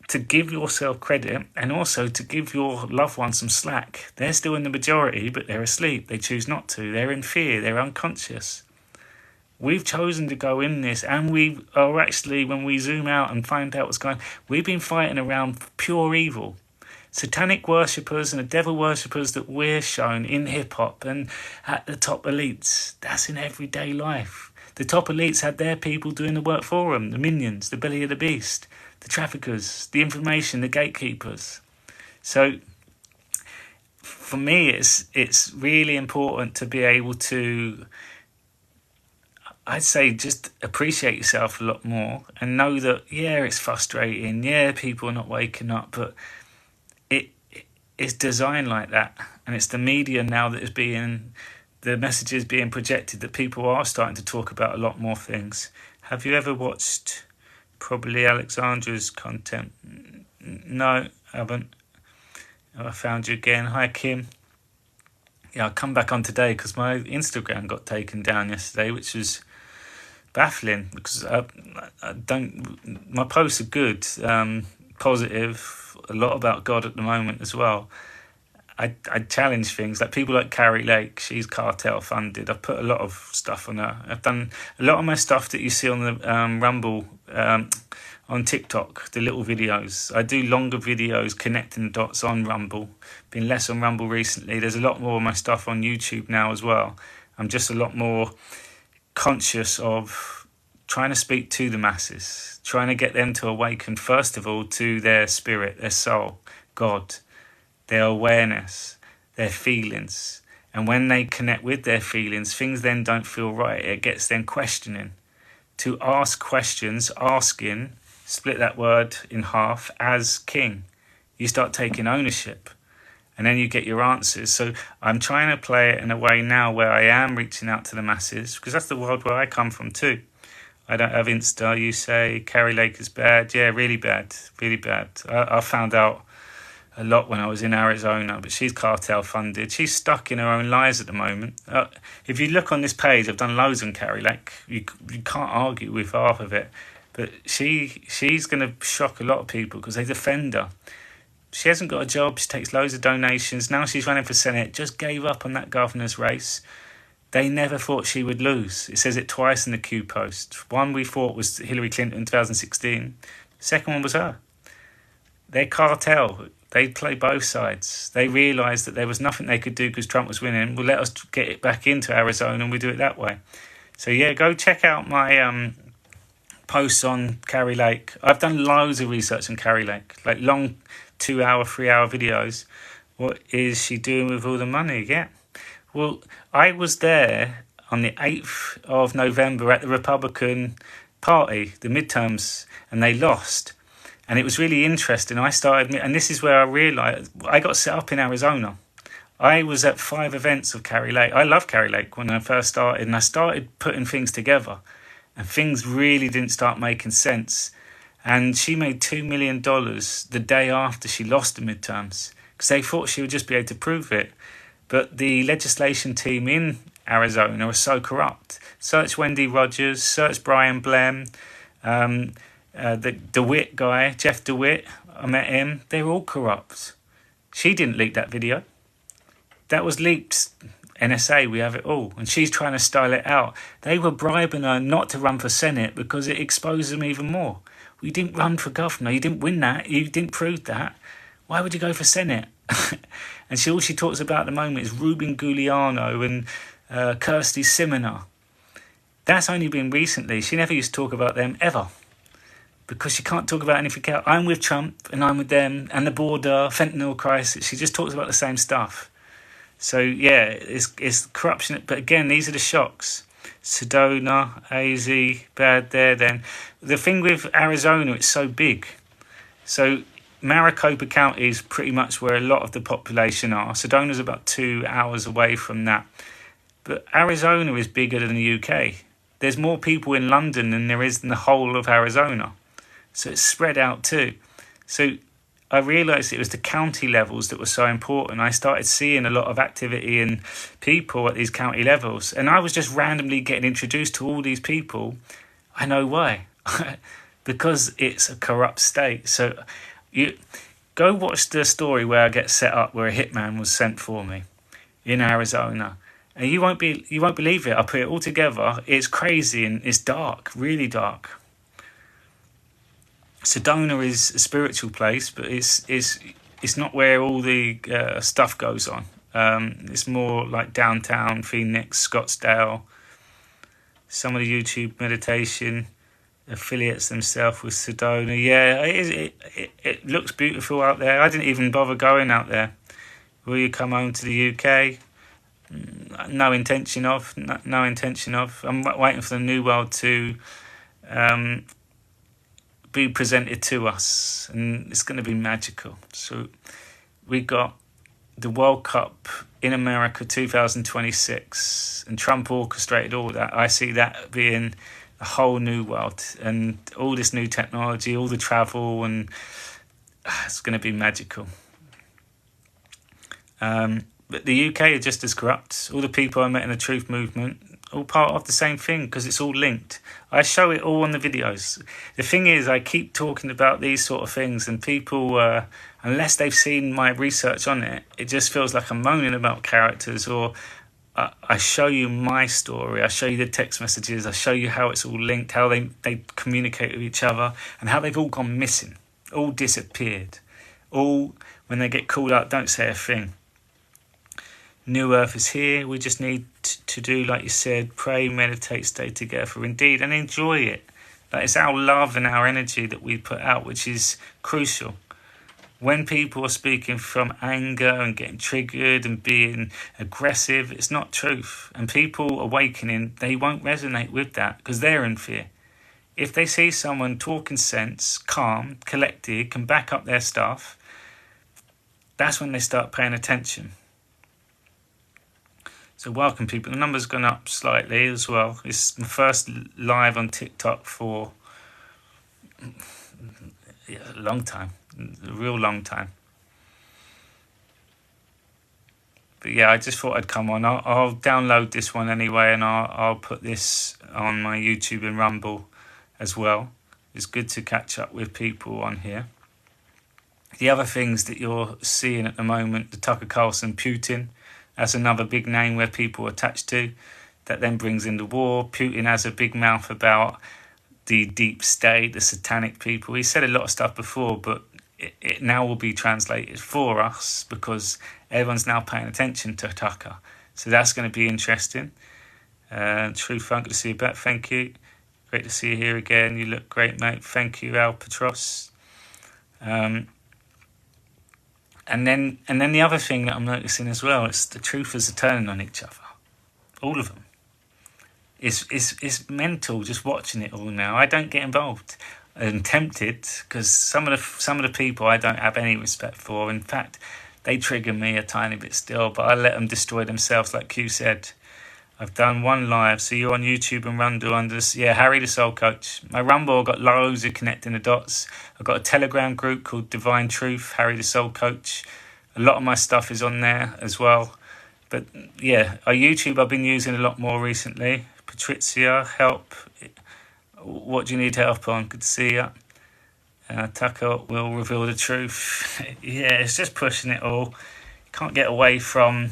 to give yourself credit and also to give your loved ones some slack. They're still in the majority, but they're asleep. They choose not to. They're in fear. They're unconscious. We've chosen to go in this, and we are actually, when we zoom out and find out what's going on, we've been fighting around pure evil. Satanic worshippers and the devil worshippers that we're shown in hip-hop and at the top elites, that's in everyday life. The top elites had their people doing the work for them, the minions, the belly of the beast, the traffickers, the information, the gatekeepers. So for me, it's really important to be able to, I'd say, just appreciate yourself a lot more and know that, yeah, it's frustrating. Yeah, people are not waking up, but it's designed like that. And it's the media now that is the messages being projected that people are starting to talk about a lot more things. Have you ever watched probably Alexandra's content? No, I haven't. I found you again. Hi, Kim. Yeah, I'll come back on today because my Instagram got taken down yesterday, which was baffling because my posts are good, positive, a lot about God at the moment as well. I challenge things like people like Carrie Lake. She's cartel funded. I've put a lot of stuff on her. I've done a lot of my stuff that you see on the Rumble, on TikTok, the little videos. I do longer videos connecting the dots on Rumble. Been less on Rumble recently. There's a lot more of my stuff on YouTube now as well. I'm just a lot more conscious of trying to speak to the masses, trying to get them to awaken, first of all, to their spirit, their soul, God, their awareness, their feelings. And when they connect with their feelings, things then don't feel right. It gets them questioning. To ask questions, asking, split that word in half, as king. You start taking ownership and then you get your answers. So I'm trying to play it in a way now where I am reaching out to the masses, because that's the world where I come from too. I don't have Insta. You say Carrie Lake is bad. Yeah, really bad, really bad. I found out a lot when I was in Arizona, but she's cartel funded. She's stuck in her own lies at the moment. If you look on this page, I've done loads on Carrie Lake. You can't argue with half of it. But she's going to shock a lot of people because they defend her. She hasn't got a job. She takes loads of donations. Now she's running for Senate. Just gave up on that governor's race. They never thought she would lose. It says it twice in the Q post. One we thought was Hillary Clinton in 2016. Second one was her. They're cartel. They play both sides. They realised that there was nothing they could do because Trump was winning. Well, let us get it back into Arizona and we do it that way. So yeah, go check out my posts on Carrie Lake. I've done loads of research on Carrie Lake, like long 2-hour, 3-hour videos. What is she doing with all the money? Yeah. Well, I was there on the 8th of November at the Republican Party, the midterms, and they lost. And it was really interesting. And this is where I realised, I got set up in Arizona. I was at 5 events of Carrie Lake. I love Carrie Lake when I first started, and I started putting things together, and things really didn't start making sense. And she made $2 million the day after she lost the midterms, because they thought she would just be able to prove it. But the legislation team in Arizona are so corrupt. Search Wendy Rogers, search Brian Blem, the DeWitt guy, Jeff DeWitt, I met him. They're all corrupt. She didn't leak that video. That was leaked. NSA, we have it all. And she's trying to style it out. They were bribing her not to run for Senate because it exposed them even more. Well, you didn't run for governor. You didn't win that. You didn't prove that. Why would you go for Senate? And all she talks about at the moment is Ruben Giuliano and Kirsty Simoner. That's only been recently. She never used to talk about them ever, because she can't talk about anything else. I'm with Trump and I'm with them and the border, fentanyl crisis. She just talks about the same stuff. So yeah, it's corruption. But again, these are the shocks. Sedona, AZ, bad there then. The thing with Arizona, it's so big. So Maricopa County is pretty much where a lot of the population are. Sedona's about 2 hours away from that. But Arizona is bigger than the UK. There's more people in London than there is in the whole of Arizona. So it's spread out too. So I realised it was the county levels that were so important. I started seeing a lot of activity in people at these county levels. And I was just randomly getting introduced to all these people. I know why. Because it's a corrupt state. So you go watch the story where I get set up, where a hitman was sent for me in Arizona. And you won't believe it. I put it all together. It's crazy and it's dark, really dark. Sedona is a spiritual place, but it's not where all the stuff goes on. It's more like downtown Phoenix, Scottsdale. Some of the YouTube meditation affiliates themselves with Sedona. Yeah, it looks beautiful out there. I didn't even bother going out there. Will you come home to the UK? No intention of. I'm waiting for the New World to be presented to us, and it's going to be magical. So we got the World Cup in America 2026, and Trump orchestrated all that. I see that being a whole new world, and all this new technology, all the travel, and it's going to be magical. But the UK are just as corrupt. All the people I met in the Truth Movement, all part of the same thing, because it's all linked. I show it all on the videos. The thing is, I keep talking about these sort of things, and people, unless they've seen my research on it, it just feels like I'm moaning about characters, or I show you my story, I show you the text messages, I show you how it's all linked, how they communicate with each other, and how they've all gone missing, all disappeared. All, when they get called up, don't say a thing. New Earth is here. We just need to do, like you said, pray, meditate, stay together indeed, and enjoy it. Like, it's our love and our energy that we put out, which is crucial. When people are speaking from anger and getting triggered and being aggressive, it's not truth. And people awakening, they won't resonate with that because they're in fear. If they see someone talking sense, calm, collected, can back up their stuff, that's when they start paying attention. So welcome, people. The number's gone up slightly as well. It's my first live on TikTok for a long time, a real long time. But yeah, I just thought I'd come on. I'll download this one anyway, and I'll put this on my YouTube and Rumble as well. It's good to catch up with people on here. The other things that you're seeing at the moment, the Tucker Carlson Putin, that's another big name where people are attached to. That then brings in the war. Putin has a big mouth about the deep state, the satanic people. He said a lot of stuff before, but it now will be translated for us because everyone's now paying attention to Tucker. So that's going to be interesting. True Fun, good to see you back. Thank you. Great to see you here again. You look great, mate. Thank you, Alpatros. And then the other thing that I'm noticing as well is the truthers are turning on each other. All of them. It's mental just watching it all now. I don't get involved. I'm tempted because some of the people I don't have any respect for. In fact, they trigger me a tiny bit still, but I let them destroy themselves, like Q said. I've done one live, so you're on YouTube and Rumble under this. Yeah, Harry the Soul Coach. My Rumble, I've got loads of connecting the dots. I've got a Telegram group called Divine Truth, Harry the Soul Coach. A lot of my stuff is on there as well. But yeah, our YouTube I've been using a lot more recently. Patricia, help. What do you need help on? Good to see you. Tucker will reveal the truth. Yeah, it's just pushing it all. Can't get away from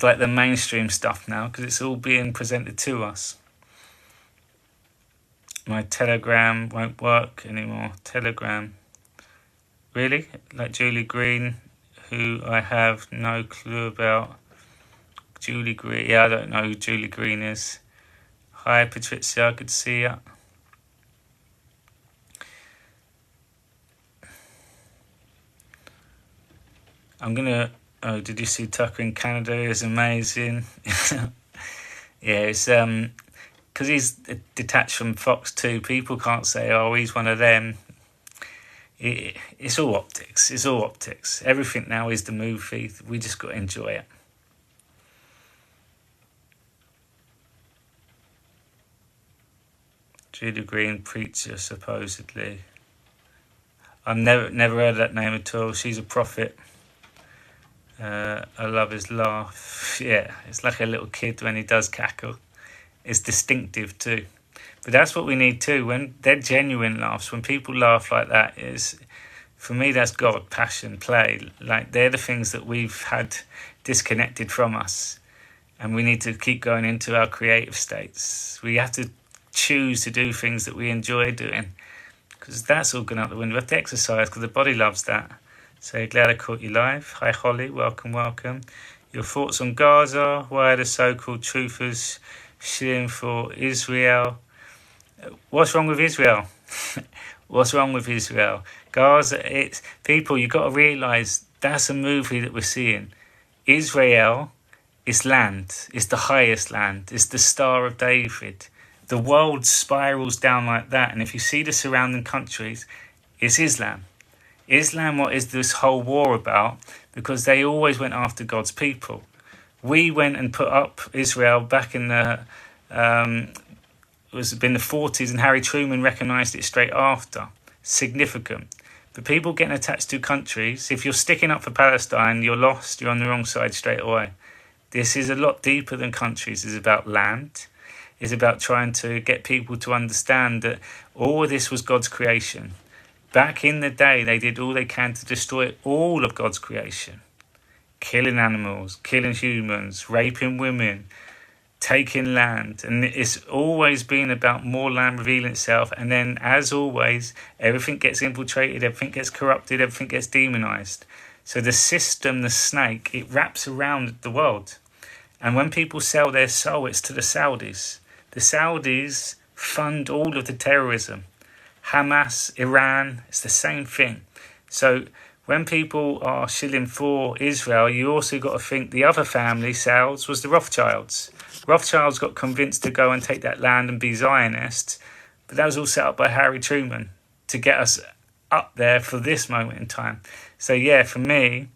like the mainstream stuff now because it's all being presented to us. My Telegram won't work anymore. Telegram. Really? Like Julie Green, who I have no clue about. Julie Green. Yeah, I don't know who Julie Green is. Hi, Patricia. Good to see you. I'm going to... Oh, did you see Tucker in Canada? It's amazing. Yeah, it's... because he's detached from Fox 2, people can't say, oh, he's one of them. It's all optics. It's all optics. Everything now is the movie. We just got to enjoy it. Judy Green, preacher, supposedly. I've never heard that name at all. She's a prophet. I love his laugh. Yeah, it's like a little kid when he does cackle. It's distinctive too. But that's what we need too. When they're genuine laughs, when people laugh like that, is for me that's God, passion, play. Like they're the things that we've had disconnected from us, and we need to keep going into our creative states. We have to choose to do things that we enjoy doing, because that's all gone out the window. We have to exercise because the body loves that. So glad I caught you live. Hi Holly, welcome. Your thoughts on Gaza? Why are the so-called truthers shilling for Israel? What's wrong with Israel? What's wrong with Israel? Gaza, it's people, you've got to realise that's a movie that we're seeing. Israel is land. It's the highest land. It's the Star of David. The world spirals down like that. And if you see the surrounding countries, it's Islam. Islam, what is this whole war about? Because they always went after God's people. We went and put up Israel back in the... it was been the 40s, and Harry Truman recognised it straight after. Significant. But people getting attached to countries, if you're sticking up for Palestine, you're lost, you're on the wrong side straight away. This is a lot deeper than countries. It's about land. It's about trying to get people to understand that all of this was God's creation. Back in the day, they did all they can to destroy all of God's creation. Killing animals, killing humans, raping women, taking land. And it's always been about more land revealing itself. And then, as always, everything gets infiltrated, everything gets corrupted, everything gets demonized. So the system, the snake, it wraps around the world. And when people sell their soul, it's to the Saudis. The Saudis fund all of the terrorism. Hamas, Iran, it's the same thing. So when people are shilling for Israel, you also got to think the other family, Sauds, was the Rothschilds. Rothschilds got convinced to go and take that land and be Zionists, but that was all set up by Harry Truman to get us up there for this moment in time. So yeah, for me,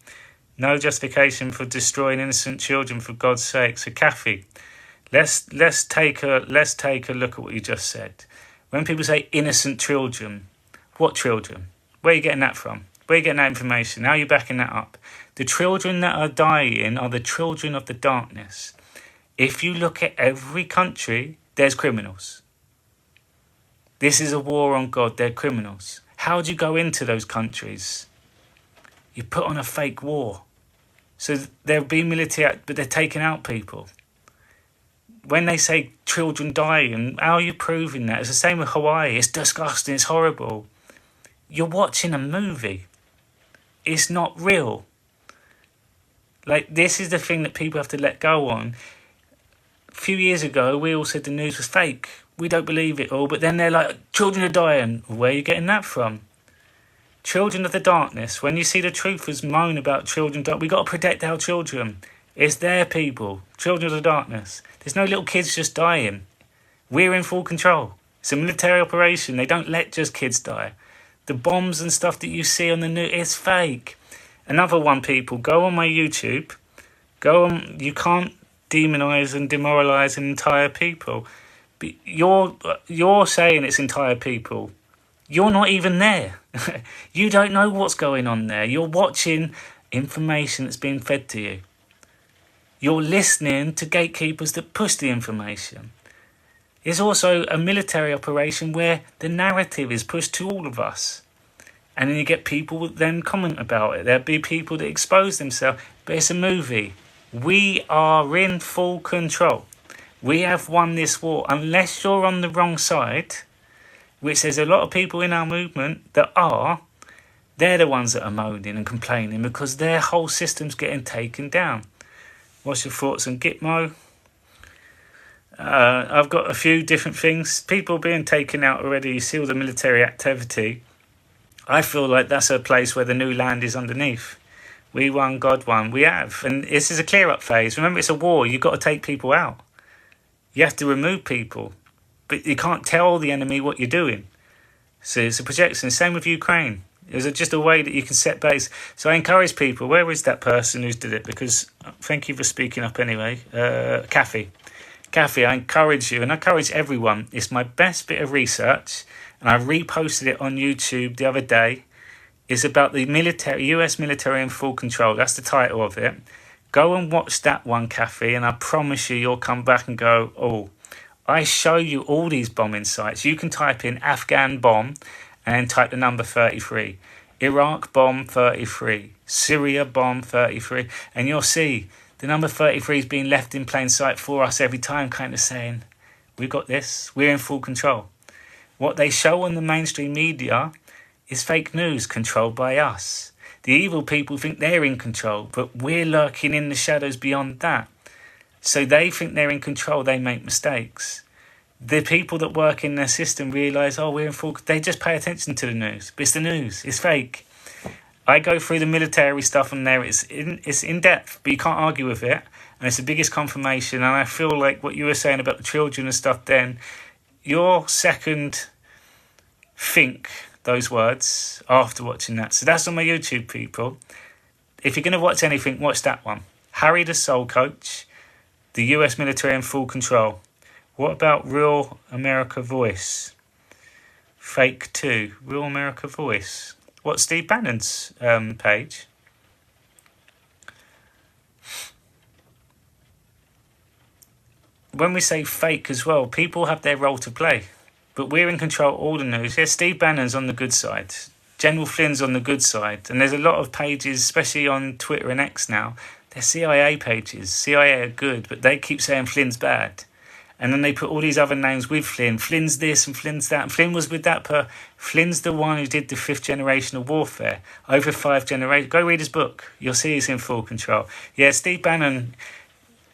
no justification for destroying innocent children, for God's sake. So Kathy, let's take a look at what you just said. When people say innocent children, what children? Where are you getting that from? Where are you getting that information? How are you backing that up? The children that are dying are the children of the darkness. If you look at every country, there's criminals. This is a war on God. They're criminals. How do you go into those countries? You put on a fake war. So there'll be military, but they're taking out people. When they say children dying, how are you proving that? It's the same with Hawaii. It's disgusting. It's horrible. You're watching a movie. It's not real. Like, this is the thing that people have to let go on. A few years ago, we all said the news was fake. We don't believe it all. But then they're like, children are dying. Where are you getting that from? Children of the darkness. When you see the truthers moan about children, we got to protect our children. It's their people. Children of the darkness. There's no little kids just dying. We're in full control. It's a military operation. They don't let just kids die. The bombs and stuff that you see on the news, it's fake. Another one, people, go on my YouTube. Go on. You can't demonise and demoralise an entire people. But you're saying it's entire people. You're not even there. You don't know what's going on there. You're watching information that's being fed to you. You're listening to gatekeepers that push the information. It's also a military operation where the narrative is pushed to all of us. And then you get people that then comment about it. There'll be people that expose themselves. But it's a movie. We are in full control. We have won this war. Unless you're on the wrong side, which there's a lot of people in our movement that are, they're the ones that are moaning and complaining because their whole system's getting taken down. What's your thoughts on Gitmo? I've got a few different things. People being taken out already. You see all the military activity. I feel like that's a place where the new land is underneath. We won, God won. We have. And this is a clear-up phase. Remember, it's a war. You've got to take people out. You have to remove people. But you can't tell the enemy what you're doing. So it's a projection. Same with Ukraine. It's just a way that you can set base. So I encourage people. Where is that person who's did it? Because thank you for speaking up anyway. Kathy, I encourage you, and I encourage everyone. It's my best bit of research, and I reposted it on YouTube the other day. It's about the military, US military in full control. That's the title of it. Go and watch that one, Kathy, and I promise you'll come back and go, oh, I show you all these bombing sites. You can type in Afghan bomb and type the number 33. Iraq bomb 33. Syria bomb 33. And you'll see the number 33 is being left in plain sight for us every time, kind of saying, we've got this. We're in full control. What they show on the mainstream media is fake news controlled by us. The evil people think they're in control, but we're lurking in the shadows beyond that. So they think they're in control, they make mistakes. The people that work in their system realise, oh, we're in full... They just pay attention to the news. But it's the news. It's fake. I go through the military stuff on there. It's in depth, but you can't argue with it. And it's the biggest confirmation. And I feel like what you were saying about the children and stuff then, your second think those words after watching that. So that's on my YouTube, people. If you're going to watch anything, watch that one. Harry the Soul Coach. The US military in full control. What about Real America Voice? Fake 2. Real America Voice. What's Steve Bannon's page? When we say fake as well, people have their role to play. But we're in control of all the news. Yeah, Steve Bannon's on the good side. General Flynn's on the good side. And there's a lot of pages, especially on Twitter and X now, they're CIA pages. CIA are good, but they keep saying Flynn's bad. And then they put all these other names with Flynn. Flynn's this and Flynn's that. And Flynn was with that Flynn's the one who did the 5th generation of warfare. Over 5 generations. Go read his book. You'll see he's in full control. Yeah, Steve Bannon,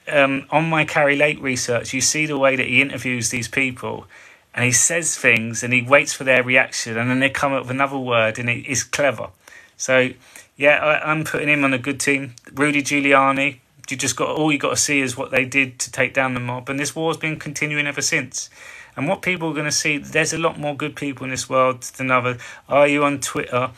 on my Carrie Lake research, you see the way that he interviews these people. And he says things and he waits for their reaction. And then they come up with another word and it's clever. So... yeah, I'm putting him on a good team. Rudy Giuliani, all you got to see is what they did to take down the mob. And this war's been continuing ever since. And what people are going to see, there's a lot more good people in this world than others. Are you on Twitter?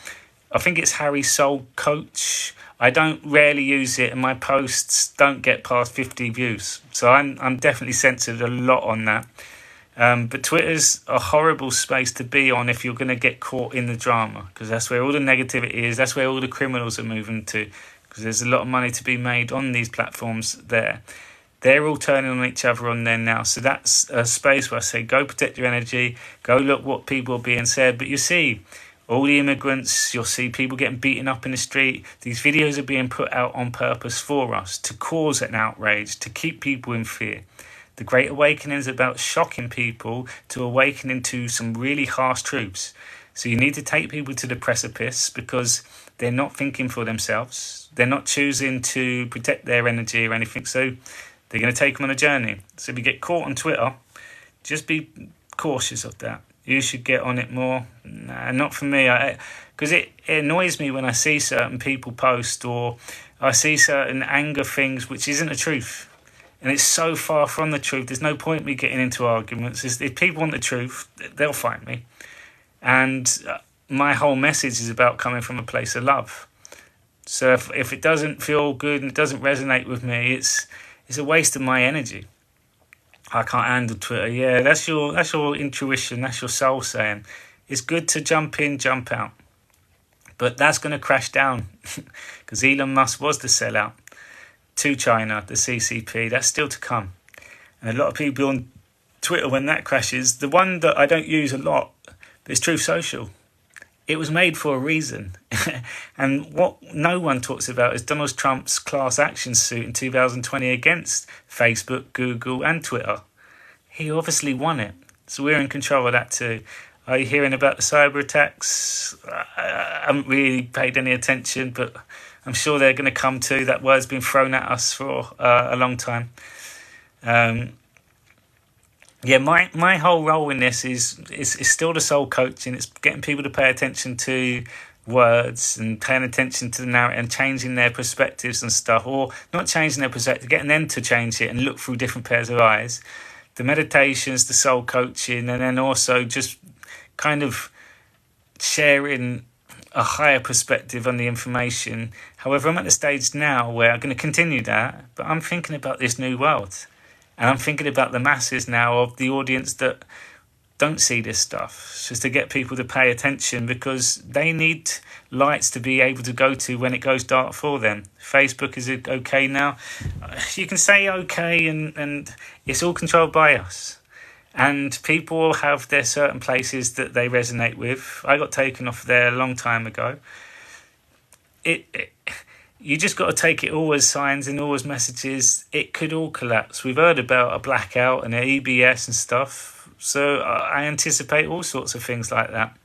I think it's Harry Soul Coach. I don't rarely use it and my posts don't get past 50 views. So I'm definitely censored a lot on that. But Twitter's a horrible space to be on if you're going to get caught in the drama, because that's where all the negativity is. That's where all the criminals are moving to, because there's a lot of money to be made on these platforms there. They're all turning on each other on there now. So that's a space where I say, go protect your energy, go look what people are being said. But you see all the immigrants, you'll see people getting beaten up in the street. These videos are being put out on purpose for us, to cause an outrage, to keep people in fear. The Great Awakening is about shocking people to awakening to some really harsh truths. So you need to take people to the precipice because they're not thinking for themselves. They're not choosing to protect their energy or anything. So they're going to take them on a journey. So if you get caught on Twitter, just be cautious of that. You should get on it more. Nah, not for me. Because it annoys me when I see certain people post or I see certain anger things which isn't the truth. And it's so far from the truth. There's no point me getting into arguments. If people want the truth, they'll find me. And my whole message is about coming from a place of love. So if it doesn't feel good and it doesn't resonate with me, it's a waste of my energy. I can't handle Twitter. Yeah, that's your intuition. That's your soul saying it's good to jump in, jump out. But that's going to crash down because Elon Musk was the sellout to China, the CCP. That's still to come. And a lot of people on Twitter, when that crashes, the one that I don't use a lot is Truth Social. It was made for a reason. And what no one talks about is Donald Trump's class action suit in 2020 against Facebook, Google and Twitter. He obviously won it. So we're in control of that too. Are you hearing about the cyber attacks? I haven't really paid any attention, but I'm sure they're going to come too. That word's been thrown at us for a long time. My whole role in this is still the soul coaching. It's getting people to pay attention to words and paying attention to the narrative and changing their perspectives and stuff, or not changing their perspective, getting them to change it and look through different pairs of eyes. The meditations, the soul coaching, and then also just kind of sharing a higher perspective on the information. However, I'm at the stage now where I'm going to continue that, but I'm thinking about this new world. And I'm thinking about the masses now of the audience that don't see this stuff, just to get people to pay attention because they need lights to be able to go to when it goes dark for them. Facebook is okay now. You can say okay and it's all controlled by us. And people will have their certain places that they resonate with. I got taken off there a long time ago. You just got to take it all as signs and all as messages. It could all collapse. We've heard about a blackout and an EBS and stuff. So I anticipate all sorts of things like that.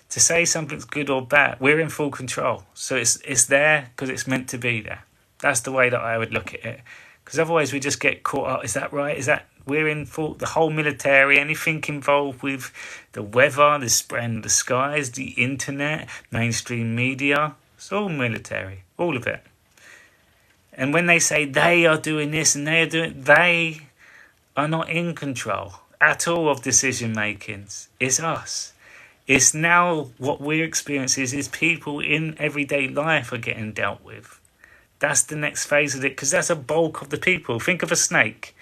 To say something's good or bad, we're in full control. So it's there because it's meant to be there. That's the way that I would look at it. Because otherwise we just get caught up. Is that right? We're in full, the whole military, anything involved with the weather, the spread of the skies, the internet, mainstream media. It's all military, all of it. And when they say they are doing this and they are doing, they are not in control at all of decision makings. It's us. It's now what we're experiencing is people in everyday life are getting dealt with. That's the next phase of it because that's a bulk of the people. Think of a snake.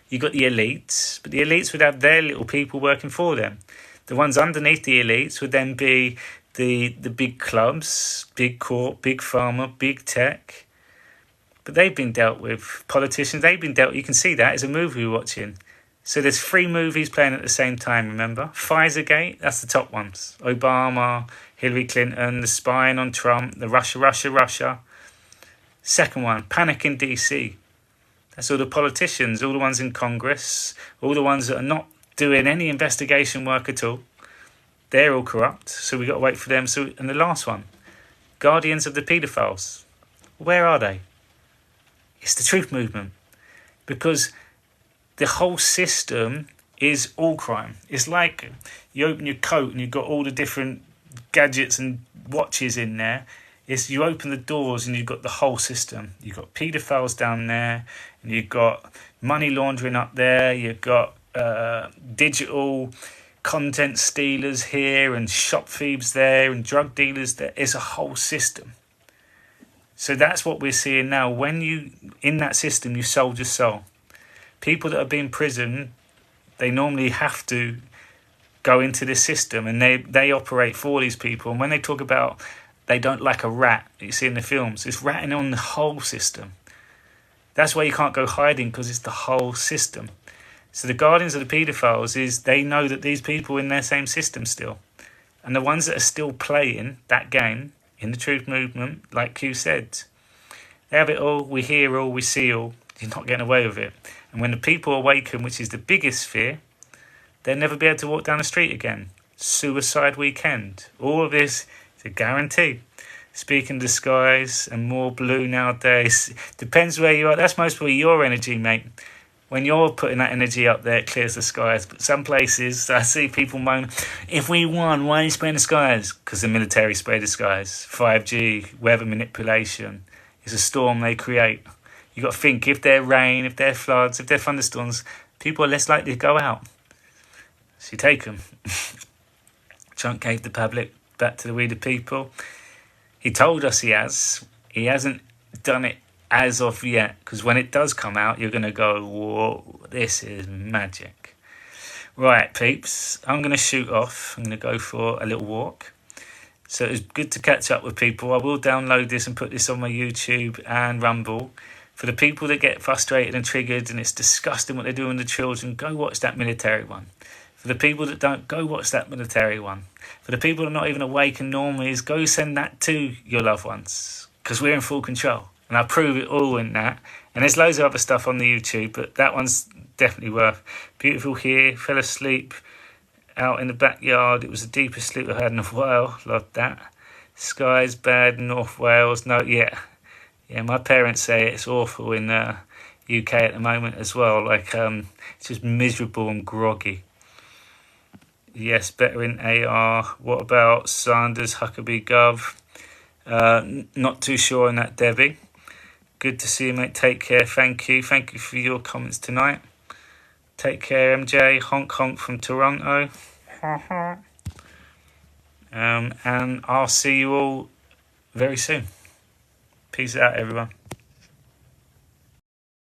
You got the elites, but the elites would have their little people working for them. The ones underneath the elites would then be the big clubs, big corp, big pharma, big tech. But they've been dealt with. Politicians, they've been dealt with. You can see that. It's a movie we're watching. So there's 3 movies playing at the same time, remember? Pfizergate, that's the top ones. Obama, Hillary Clinton, the spying on Trump, the Russia. Second one, Panic in DC. That's all the politicians, all the ones in Congress, all the ones that are not doing any investigation work at all. They're all corrupt, so we've got to wait for them. And the last one, guardians of the paedophiles. Where are they? It's the truth movement. Because the whole system is all crime. It's like you open your coat and you've got all the different gadgets and watches in there. It's you open the doors and you've got the whole system. You've got paedophiles down there, and you've got money laundering up there. You've got digital content stealers here, and shop thieves there, and drug dealers there. It's a whole system. So that's what we're seeing now. When you in that system, you sold your soul. People that have been in prison, they normally have to go into this system, and they operate for these people. And when they talk about they don't like a rat that you see in the films, it's ratting on the whole system. That's why you can't go hiding, because it's the whole system. So the guardians of the paedophiles is they know that these people are in their same system still. And the ones that are still playing that game in the truth movement, like Q said, they have it all, we hear all, we see all. You're not getting away with it. And when the people awaken, which is the biggest fear, they'll never be able to walk down the street again. suicide weekend. All of this is a guarantee. Speaking of the skies and more blue nowadays, depends where you are. That's mostly your energy, mate. When you're putting that energy up there, it clears the skies. But some places, I see people moan, if we won, why are you spraying the skies? Because the military spray the skies. 5G, weather manipulation. It's a storm they create. You got to think, if there rain, if there floods, if there thunderstorms, people are less likely to go out. So you take them. Trump gave the public back to we the people. He told us he has. He hasn't done it as of yet, because when it does come out, you're going to go, whoa, this is magic. Right, peeps, I'm going to shoot off. I'm going to go for a little walk. So it was good to catch up with people. I will download this and put this on my YouTube and Rumble. For the people that get frustrated and triggered and it's disgusting what they're doing to children, go watch that military one. For the people that don't, go watch that military one. For the people that are not even awake and normies, go send that to your loved ones, because we're in full control. And I prove it all in that. And there's loads of other stuff on the YouTube, but that one's definitely worth. Beautiful here, fell asleep out in the backyard. It was the deepest sleep I've had in a while. Loved that. Skies bad in North Wales. No, yeah, my parents say it's awful in UK at the moment as well. Like, it's just miserable and groggy. Yes, better in AR. What about Sanders, Huckabee, Gov? Not too sure on that, Debbie. Good to see you, mate. Take care. Thank you. Thank you for your comments tonight. Take care, MJ. Honk honk from Toronto. And I'll see you all very soon. Peace out, everyone.